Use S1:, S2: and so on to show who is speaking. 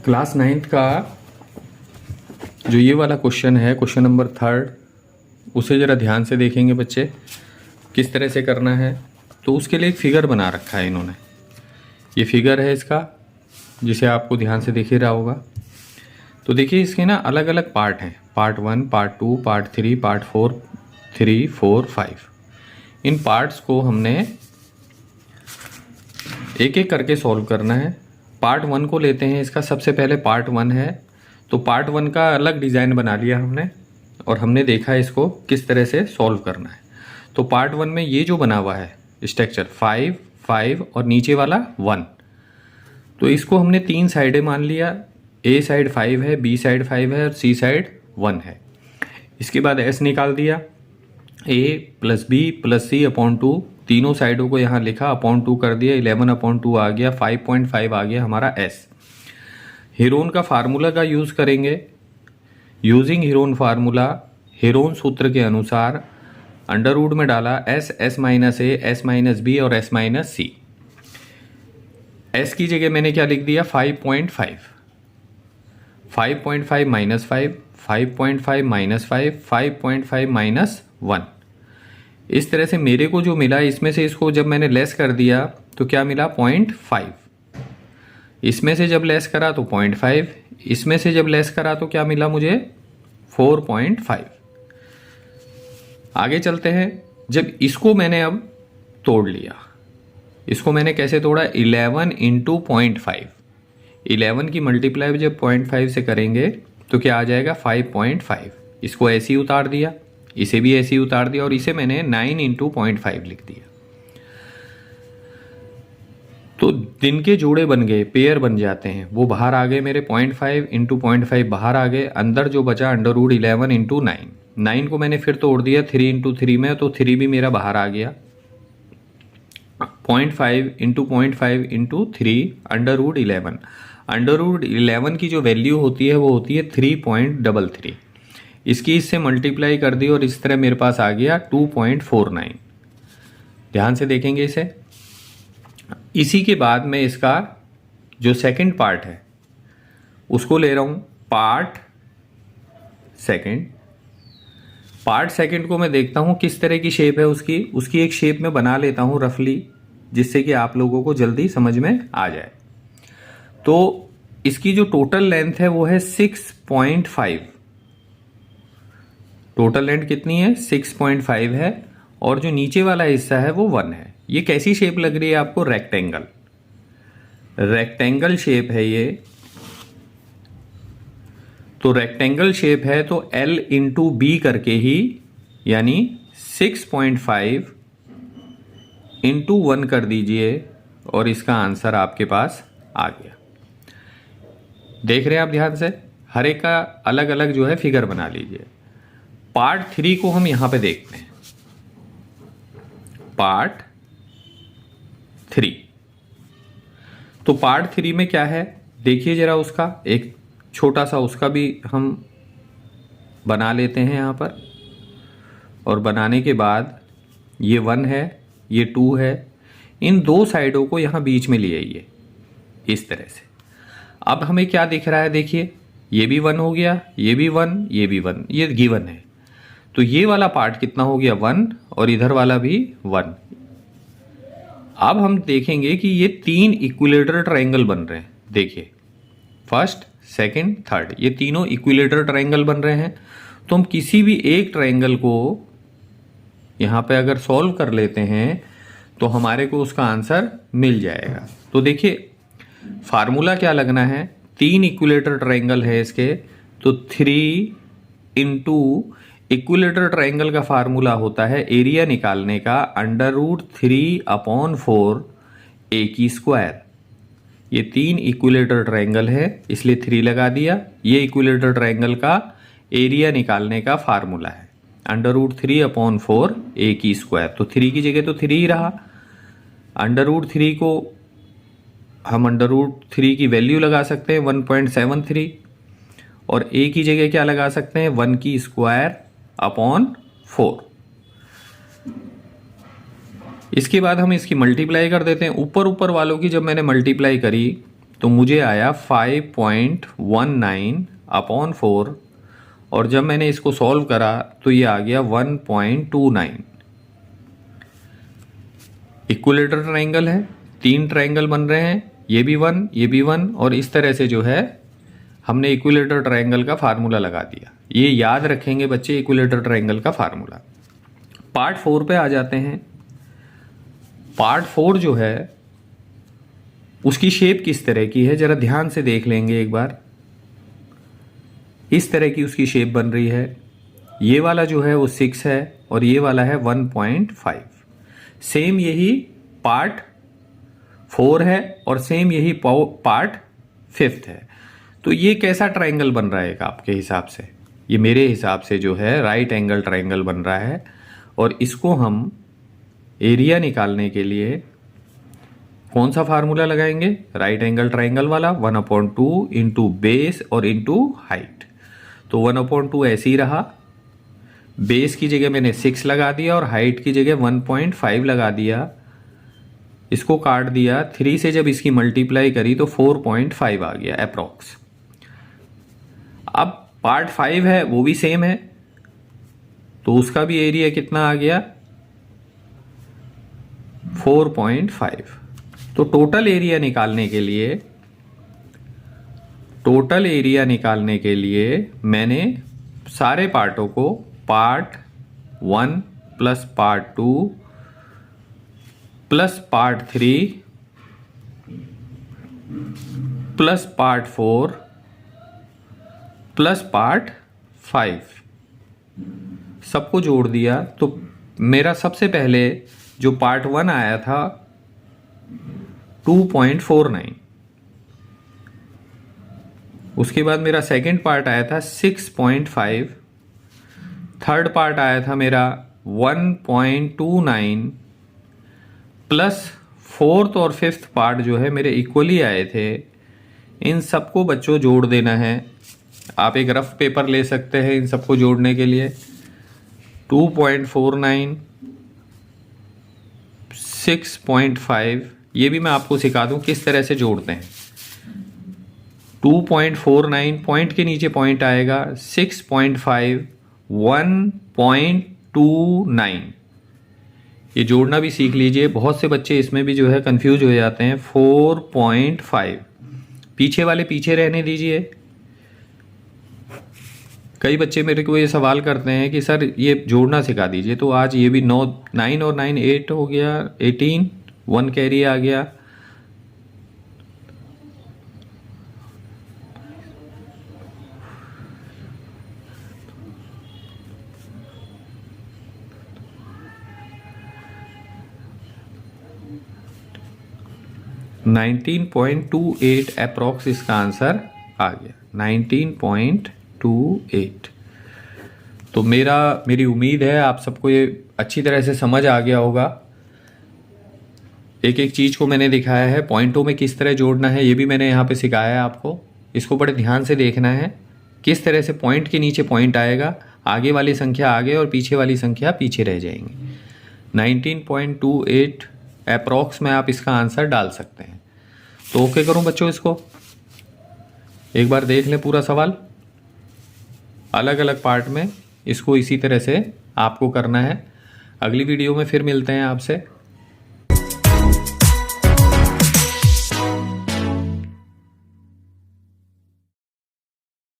S1: Class 9th का जो ये वाला क्वेश्चन है, क्वेश्चन नंबर 3, उसे ज़रा ध्यान से देखेंगे बच्चे किस तरह से करना है। तो उसके लिए एक फ़िगर बना रखा है इन्होंने। ये फिगर है इसका, जिसे आपको ध्यान से देख ही रहा होगा। तो देखिए इसके ना अलग अलग पार्ट हैं, पार्ट 1, पार्ट 2, पार्ट 3, पार्ट 4, 3, 4, 5। इन पार्ट्स को हमने एक एक करके सॉल्व करना है। पार्ट 1 को लेते हैं। इसका सबसे पहले पार्ट 1 है, तो पार्ट 1 का अलग डिज़ाइन बना लिया हमने और हमने देखा इसको किस तरह से सॉल्व करना है। तो पार्ट 1 में ये जो बना हुआ है स्ट्रक्चर 5, 5 और नीचे वाला 1, तो इसको हमने 3 साइडें मान लिया। ए साइड 5 है, बी साइड 5 है और सी साइड 1 है। इसके बाद एस निकाल दिया, ए प्लस बी प्लस सी अपॉन 2, तीनों साइडों को यहाँ लिखा, अपॉन 2 कर दिया, 11/2 आ गया, 5.5 आ गया हमारा एस। हेरोन का फार्मूला का यूज़ करेंगे। यूजिंग हेरोन फार्मूला, हेरोन सूत्र के अनुसार अंडर रूट में डाला एस, एस माइनस ए, एस माइनस बी और एस माइनस सी। एस की जगह मैंने क्या लिख दिया 5.5, 5.5 माइनस 5, 5.5 माइनस 5, 5.5 माइनस 1। इस तरह से मेरे को जो मिला, इसमें से इसको जब मैंने लेस कर दिया तो क्या मिला 0.5। इसमें से जब लेस करा तो 0.5, इसमें से जब लेस करा तो क्या मिला मुझे 4.5। आगे चलते हैं। जब इसको मैंने अब तोड़ लिया, इसको मैंने कैसे तोड़ा 11 इंटू 0.5। 11 की मल्टीप्लाई जब 0.5 से करेंगे तो क्या आ जाएगा 5.5। इसको ऐसे ही उतार दिया, इसे भी ऐसे ही उतार दिया और इसे मैंने 9 इंटू 0.5 लिख दिया। तो दिन के जोड़े बन गए, पेयर बन जाते हैं, वो बाहर आ गए मेरे 0.5 इंटू 0.5 बाहर आ गए। अंदर जो बचा अंडर रूट 11 इंटू 9, 9 को मैंने फिर तोड़ दिया 3 इंटू 3 में, तो 3 भी मेरा बाहर आ गया। 0.5 into 0.5 into 3 under root 11। Under root 11 की जो वैल्यू होती है वो होती है 3.33। इसकी इससे मल्टीप्लाई कर दी और इस तरह मेरे पास आ गया 2.49। ध्यान से देखेंगे इसे। इसी के बाद मैं इसका जो सेकंड पार्ट है उसको ले रहा हूं पार्ट सेकंड। पार्ट सेकंड को मैं देखता हूं किस तरह की शेप है उसकी एक शेप में बना लेता हूं रफली, जिससे कि आप लोगों को जल्दी समझ में आ जाए। तो इसकी जो टोटल लेंथ है वो है 6.5। टोटल लेंथ कितनी है 6.5 है और जो नीचे वाला हिस्सा है वो 1 है। ये कैसी शेप लग रही है आपको, रेक्टेंगल, रेक्टेंगल शेप है ये। तो रेक्टेंगल शेप है तो L इंटू बी करके ही, यानी 6.5 इंटू 1 कर दीजिए और इसका आंसर आपके पास आ गया। देख रहे हैं आप ध्यान से, हर एक का अलग अलग जो है फिगर बना लीजिए। पार्ट 3 को हम यहां पे देखते हैं। पार्ट 3, तो पार्ट 3 में क्या है देखिए जरा, उसका एक छोटा सा उसका भी हम बना लेते हैं यहां पर। और बनाने के बाद ये 1 है, ये 2 है, इन दो साइडों को यहां बीच में ले आइए इस तरह से। अब हमें क्या दिख रहा है देखिए, ये भी 1 हो गया, ये भी 1, ये भी 1, ये गिवन है। तो ये वाला पार्ट कितना हो गया 1 और इधर वाला भी 1। अब हम देखेंगे कि ये 3 इक्विलेटरल ट्रायंगल बन रहे हैं। देखिए फर्स्ट, सेकंड, थर्ड, ये तीनों इक्विलेटरल ट्रायंगल बन रहे हैं। तो हम किसी भी एक ट्रायंगल को यहां पे अगर सॉल्व कर लेते हैं तो हमारे को उसका आंसर मिल जाएगा। तो देखिए फार्मूला क्या लगना है, 3 इक्विलेटरल ट्रायंगल है इसके, तो 3 इंटू इक्विलेटरल ट्रायंगल का फार्मूला होता है एरिया निकालने का अंडर रूट 3/4 ए की स्क्वायर। ये 3 इक्विलेटरल ट्रायंगल है इसलिए 3 लगा दिया। ये इक्विलेटरल ट्रायंगल का एरिया निकालने का फार्मूला है अंडर रूट 3/4 ए की स्क्वायर। तो 3 की जगह तो 3 ही रहा। अंडर रूट 3 को हम अंडर रूट 3 की वैल्यू लगा सकते हैं 1.73 और ए की जगह क्या लगा सकते हैं 1 की स्क्वायर अपॉन 4। इसके बाद हम इसकी मल्टीप्लाई कर देते हैं। ऊपर ऊपर वालों की जब मैंने मल्टीप्लाई करी तो मुझे आया 5.19 अपॉन 4, और जब मैंने इसको सॉल्व करा तो ये आ गया 1.29। इक्विलेटरल ट्रायंगल है, 3 ट्रायंगल बन रहे हैं, ये भी 1, ये भी 1, और इस तरह से जो है हमने इक्विलेटरल ट्रायंगल का फार्मूला लगा दिया। ये याद रखेंगे बच्चे, इक्विलेटरल ट्रायंगल का फार्मूला। पार्ट 4 पे आ जाते हैं। पार्ट 4 जो है उसकी शेप किस तरह की है जरा ध्यान से देख लेंगे एक बार। इस तरह की उसकी शेप बन रही है। ये वाला जो है वो 6 है और ये वाला है 1.5। सेम यही पार्ट 4 है और सेम यही पार्ट 5 है। तो ये कैसा ट्रायंगल बन रहा है आपके हिसाब से? ये मेरे हिसाब से जो है राइट एंगल ट्रायंगल बन रहा है। और इसको हम एरिया निकालने के लिए कौन सा फार्मूला लगाएंगे? राइट एंगल ट्रायंगल वाला, 1/2 इंटू बेस और इंटू हाइट। तो 1/2 ऐसे ही रहा, बेस की जगह मैंने 6 लगा दिया और हाइट की जगह 1.5 लगा दिया। इसको काट दिया, 3 से जब इसकी मल्टीप्लाई करी तो 4.5 आ गया अप्रॉक्स। अब पार्ट 5 है वो भी सेम है, तो उसका भी एरिया कितना आ गया? 4.5। तो टोटल एरिया निकालने के लिए मैंने सारे पार्टों को part 1 plus part 2 plus part 3 plus part 4 plus part 5 सबको जोड़ दिया। तो मेरा सबसे पहले जो पार्ट 1 आया था 2.49, उसके बाद मेरा सेकंड पार्ट आया था 6.5, थर्ड पार्ट आया था मेरा 1.29, प्लस फोर्थ और फिफ्थ पार्ट जो है मेरे इक्वली आए थे। इन सबको बच्चों जोड़ देना है। आप एक रफ पेपर ले सकते हैं इन सबको जोड़ने के लिए। 2.49, 6.5, ये भी मैं आपको सिखा दूं किस तरह से जोड़ते हैं। 2.49 पॉइंट के नीचे पॉइंट आएगा, 6.5, 1.29, ये जोड़ना भी सीख लीजिए। बहुत से बच्चे इसमें भी जो है कंफ्यूज हो जाते हैं। 4.5, पीछे वाले पीछे रहने दीजिए। कई बच्चे मेरे को ये सवाल करते हैं कि सर ये जोड़ना सिखा दीजिए, तो आज ये भी 9 और 9 8 हो गया, 18, 1 कैरी आ गया। $19.28 अप्रॉक्स इसका आंसर आ गया, 19.28। तो मेरी उम्मीद है आप सबको ये अच्छी तरह से समझ आ गया होगा। एक एक चीज़ को मैंने दिखाया है, पॉइंटों में किस तरह जोड़ना है ये भी मैंने यहाँ पे सिखाया है आपको। इसको बड़े ध्यान से देखना है, किस तरह से पॉइंट के नीचे पॉइंट आएगा, आगे वाली संख्या आगे और पीछे वाली संख्या पीछे रह जाएंगी। 19.28 अप्रॉक्स में आप इसका आंसर डाल सकते हैं। तो ओके करूं बच्चों, इसको एक बार देख लें पूरा सवाल अलग अलग पार्ट में। इसको इसी तरह से आपको करना है। अगली वीडियो में फिर मिलते हैं आपसे।